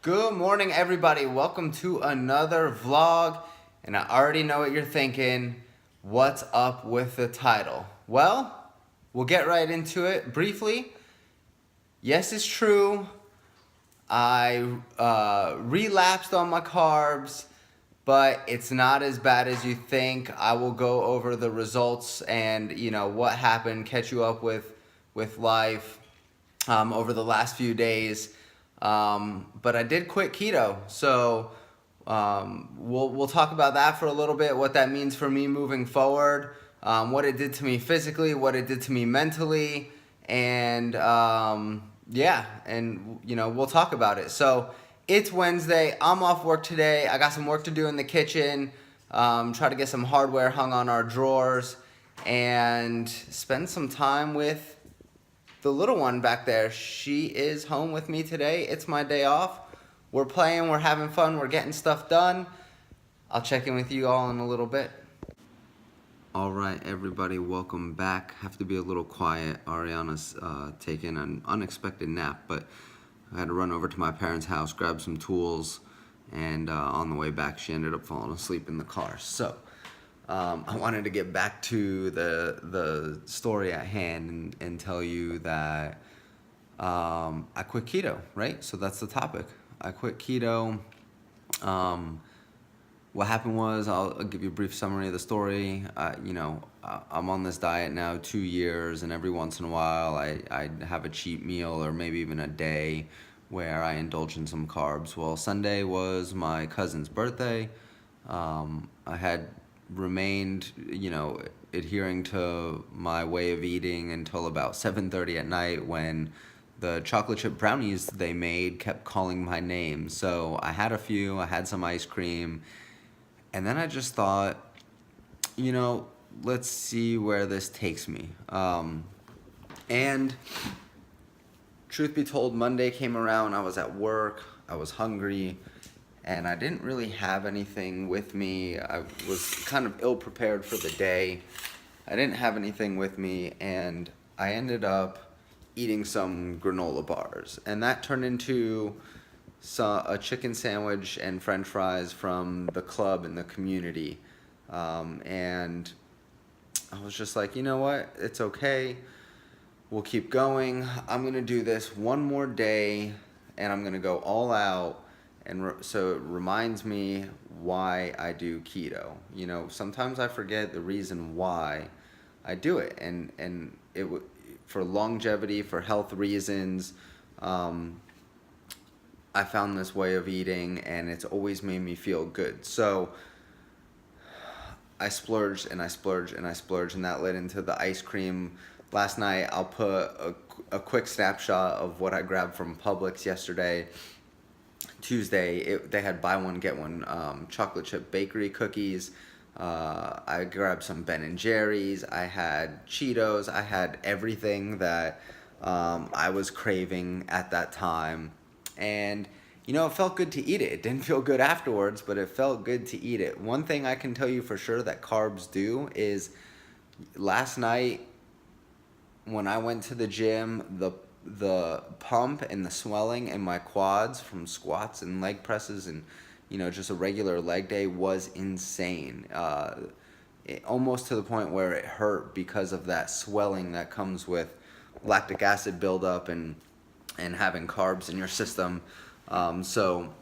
Good morning, everybody. Welcome to another vlog. And I already know what you're thinking. What's up with the title? Well, we'll get right into it briefly. Yes, it's true. I relapsed on my carbs, but it's not as bad as you think. I will go over the results and what happened, catch you up with life over the last few days. But I did quit keto, so we'll talk about that for a little bit, what that means for me moving forward, what it did to me physically, what it did to me mentally, and we'll talk about it. So it's Wednesday. I'm off work today. I got some work to do in the kitchen. Try to get some hardware hung on our drawers, and spend some time with the little one back there. She is home with me today. It's my day off. We're playing, we're having fun, we're getting stuff done. I'll check in with you all in a little bit. All right, everybody, welcome back. Have to be a little quiet. Ariana's taking an unexpected nap, but I had to run over to my parents' house, grab some tools, and on the way back, she ended up falling asleep in the car. So I wanted to get back to the story at hand and tell you that I quit keto, right? So that's the topic. I quit keto. What happened was, I'll give you a brief summary of the story. I'm on this diet now 2 years, and every once in a while I have a cheat meal or maybe even a day where I indulge in some carbs. Well, Sunday was my cousin's birthday. I had remained, adhering to my way of eating until about 7:30 at night, when the chocolate chip brownies they made kept calling my name. So I had a few, I had some ice cream, and then I just thought, let's see where this takes me. And truth be told, Monday came around, I was at work, I was hungry, and I didn't really have anything with me. I was kind of ill-prepared for the day. I didn't have anything with me, and I ended up eating some granola bars. And that turned into a chicken sandwich and french fries from the club in the community. And I was just like, you know what? It's okay. We'll keep going. I'm going to do this one more day, and I'm going to go all out. And so it reminds me why I do keto. Sometimes I forget the reason why I do it, and for longevity, for health reasons. I found this way of eating, and it's always made me feel good. So I splurged and I splurged and I splurged, and that led into the ice cream. Last night, I'll put a quick snapshot of what I grabbed from Publix yesterday. Tuesday, they had buy one, get one chocolate chip bakery cookies. I grabbed some Ben & Jerry's. I had Cheetos. I had everything that I was craving at that time. And, it felt good to eat it. It didn't feel good afterwards, but it felt good to eat it. One thing I can tell you for sure that carbs do is, last night when I went to the gym, the pump and the swelling in my quads from squats and leg presses and just a regular leg day was insane. Almost to the point where it hurt because of that swelling that comes with lactic acid buildup and having carbs in your system. So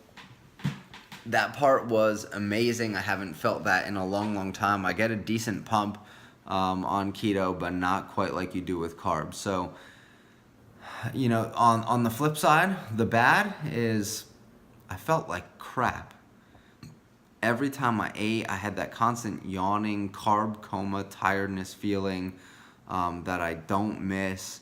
that part was amazing. I haven't felt that in a long time. I get a decent pump on keto, but not quite like you do with carbs. So on the flip side, the bad is I felt like crap. Every time I ate, I had that constant yawning, carb coma, tiredness feeling that I don't miss.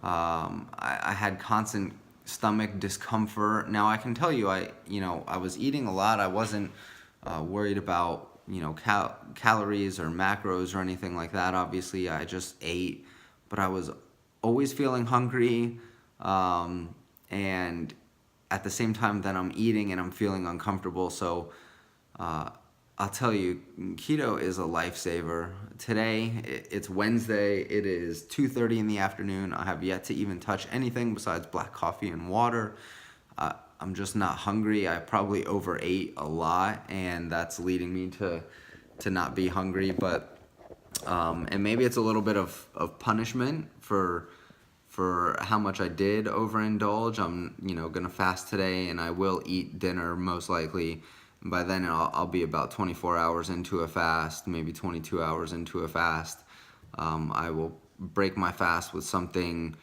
I had constant stomach discomfort. Now I can tell you, I was eating a lot. I wasn't worried about calories or macros or anything like that. Obviously, I just ate, but I was always feeling hungry, and at the same time that I'm eating and I'm feeling uncomfortable. So I'll tell you, keto is a lifesaver. Today, it's Wednesday. It is 2:30 in the afternoon. I have yet to even touch anything besides black coffee and water. I'm just not hungry. I probably overate a lot, and that's leading me to not be hungry. But and maybe it's a little bit of punishment for how much I did overindulge. I'm gonna fast today, and I will eat dinner most likely. And by then I'll be about 24 hours into a fast, maybe 22 hours into a fast. I will break my fast with something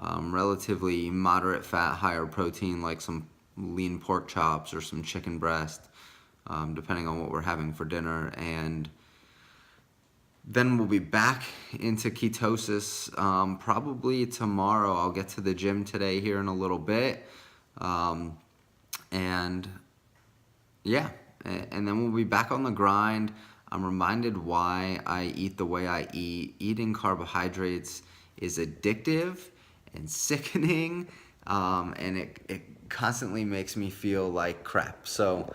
relatively moderate fat, higher protein, like some lean pork chops or some chicken breast, depending on what we're having for dinner. And then we'll be back into ketosis probably tomorrow. I'll get to the gym today here in a little bit. And yeah, and then we'll be back on the grind. I'm reminded why I eat the way I eat. Eating carbohydrates is addictive and sickening, and it constantly makes me feel like crap. So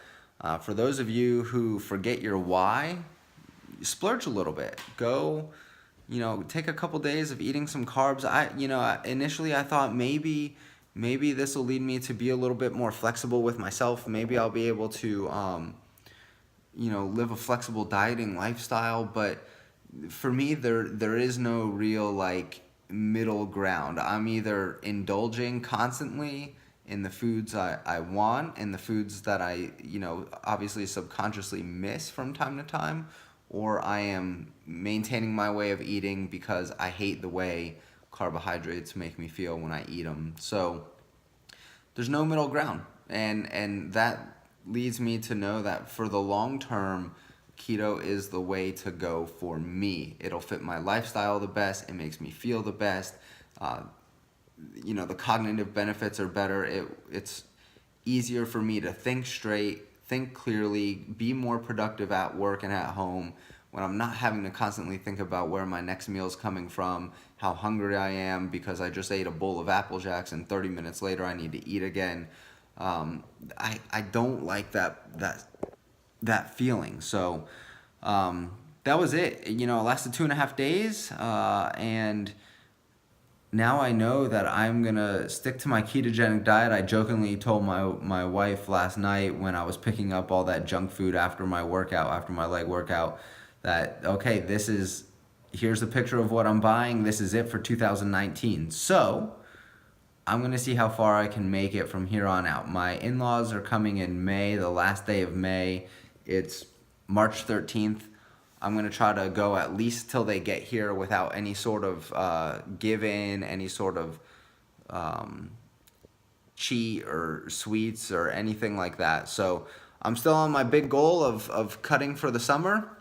for those of you who forget your why, splurge a little bit. Go, take a couple days of eating some carbs. Initially I thought maybe this will lead me to be a little bit more flexible with myself. Maybe I'll be able to, live a flexible dieting lifestyle. But for me, there is no real middle ground. I'm either indulging constantly in the foods I want and the foods that I, obviously subconsciously miss from time to time, or I am maintaining my way of eating because I hate the way carbohydrates make me feel when I eat them. So there's no middle ground, and that leads me to know that for the long term, keto is the way to go for me. It'll fit my lifestyle the best. It makes me feel the best. The cognitive benefits are better. It's easier for me to think straight, think clearly, be more productive at work and at home when I'm not having to constantly think about where my next meal is coming from, how hungry I am because I just ate a bowl of Apple Jacks and 30 minutes later I need to eat again. I don't like that feeling. So that was it. It lasted 2.5 days, and now I know that I'm gonna stick to my ketogenic diet. I jokingly told my wife last night when I was picking up all that junk food after my leg workout, that okay, here's a picture of what I'm buying. This is it for 2019. So I'm gonna see how far I can make it from here on out. My in-laws are coming in May, the last day of May. It's March 13th. I'm going to try to go at least till they get here without any sort of give-in, any sort of cheat or sweets or anything like that. So I'm still on my big goal of cutting for the summer.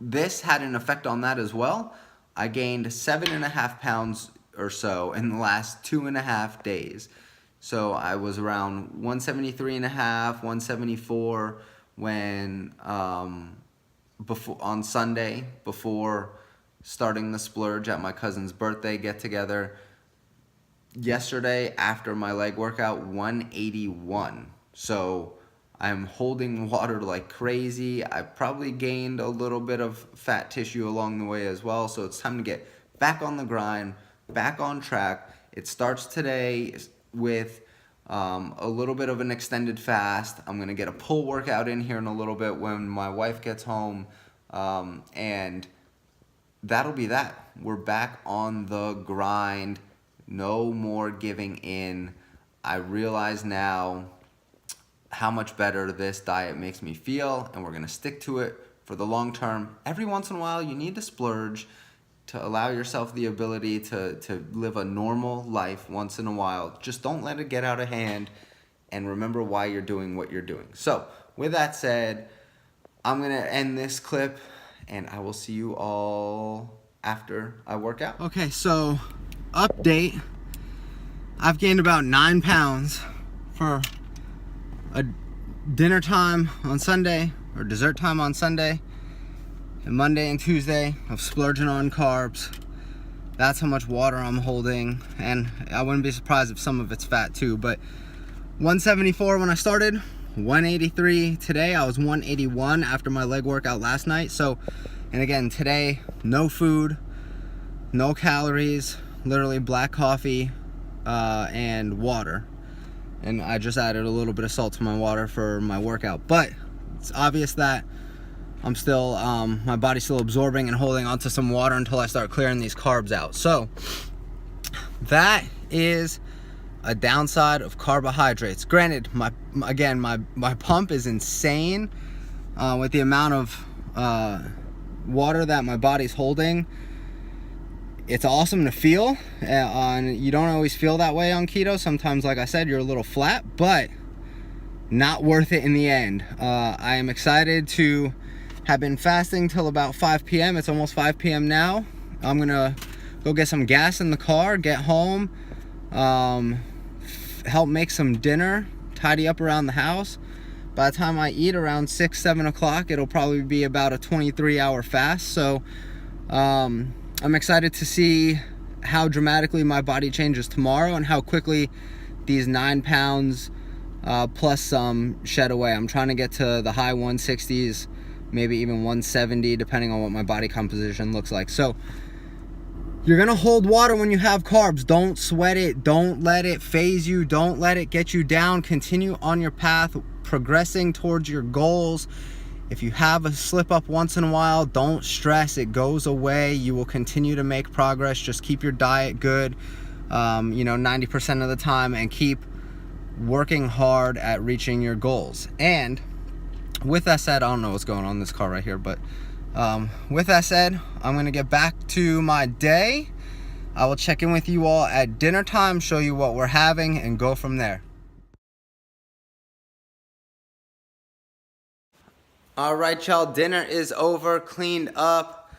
This had an effect on that as well. I gained 7.5 pounds or so in the last 2.5 days. So I was around 173.5, 174 when on Sunday before starting the splurge at my cousin's birthday get together. Yesterday after my leg workout, 181. So I'm holding water like crazy. I probably gained a little bit of fat tissue along the way as well. So it's time to get back on the grind, back on track. It starts today with a little bit of an extended fast. I'm going to get a pull workout in here in a little bit when my wife gets home. And that'll be that. We're back on the grind. No more giving in. I realize now how much better this diet makes me feel, and we're going to stick to it for the long term. Every once in a while, you need to splurge to allow yourself the ability to live a normal life once in a while. Just don't let it get out of hand, and remember why you're doing what you're doing. So with that said, I'm going to end this clip, and I will see you all after I work out. Okay, so update. I've gained about 9 pounds for a dinner time on Sunday or dessert time on Sunday. And Monday and Tuesday of splurging on carbs. That's how much water I'm holding, and I wouldn't be surprised if some of it's fat too. But 174 when I started, 183 today. I was 181 after my leg workout last night. So, and again today, no food, no calories, literally black coffee and water. and I just added a little bit of salt to my water for my workout. But it's obvious that I'm still, my body's still absorbing and holding onto some water until I start clearing these carbs out. So that is a downside of carbohydrates. Granted, my pump is insane with the amount of water that my body's holding. It's awesome to feel. You don't always feel that way on keto. Sometimes, like I said, you're a little flat, but not worth it in the end. I am excited to have been fasting till about 5 p.m. It's almost 5 p.m. now. I'm gonna go get some gas in the car, get home, help make some dinner, tidy up around the house. By the time I eat around 6-7 o'clock, it'll probably be about a 23-hour fast. So I'm excited to see how dramatically my body changes tomorrow and how quickly these 9 pounds plus some shed away. I'm trying to get to the high 160s, maybe even 170, depending on what my body composition looks like. So you're gonna hold water when you have carbs. Don't sweat it. Don't let it phase you. Don't let it get you down. Continue on your path, progressing towards your goals. If you have a slip up once in a while, don't stress. It goes away. You will continue to make progress. Just keep your diet good, 90% of the time, and keep working hard at reaching your goals. And with that said, I don't know what's going on in this car right here, but with that said, I'm going to get back to my day. I will check in with you all at dinner time, show you what we're having, and go from there. All right, y'all, dinner is over, cleaned up.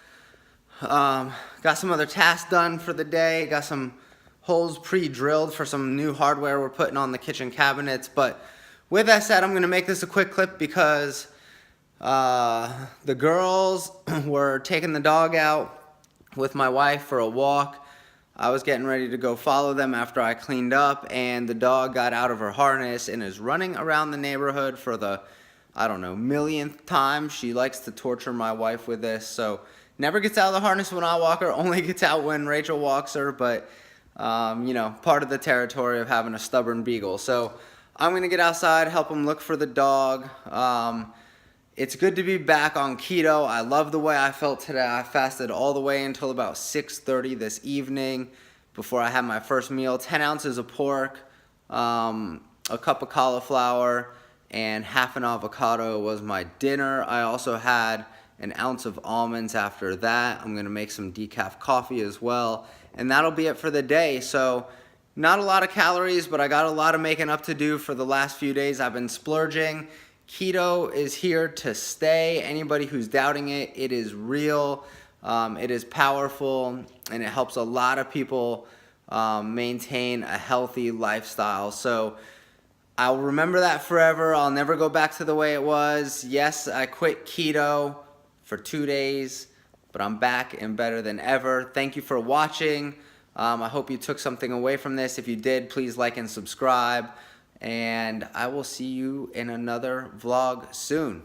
Got some other tasks done for the day. Got some holes pre-drilled for some new hardware we're putting on the kitchen cabinets. But with that said, I'm going to make this a quick clip because the girls were taking the dog out with my wife for a walk. I was getting ready to go follow them after I cleaned up, and the dog got out of her harness and is running around the neighborhood for the millionth time. She likes to torture my wife with this, so never gets out of the harness when I walk her, only gets out when Rachel walks her, but part of the territory of having a stubborn beagle. So I'm gonna get outside, help him look for the dog. It's good to be back on keto. I love the way I felt today. I fasted all the way until about 6:30 this evening before I had my first meal. 10 ounces of pork, a cup of cauliflower, and half an avocado was my dinner. I also had an ounce of almonds after that. I'm gonna make some decaf coffee as well, and that'll be it for the day. So not a lot of calories, but I got a lot of making up to do for the last few days. I've been splurging. Keto is here to stay. Anybody who's doubting it, it is real, it is powerful, and it helps a lot of people maintain a healthy lifestyle. So I'll remember that forever. I'll never go back to the way it was. Yes, I quit keto for 2 days, but I'm back and better than ever. Thank you for watching. I hope you took something away from this. If you did, please like and subscribe. And I will see you in another vlog soon.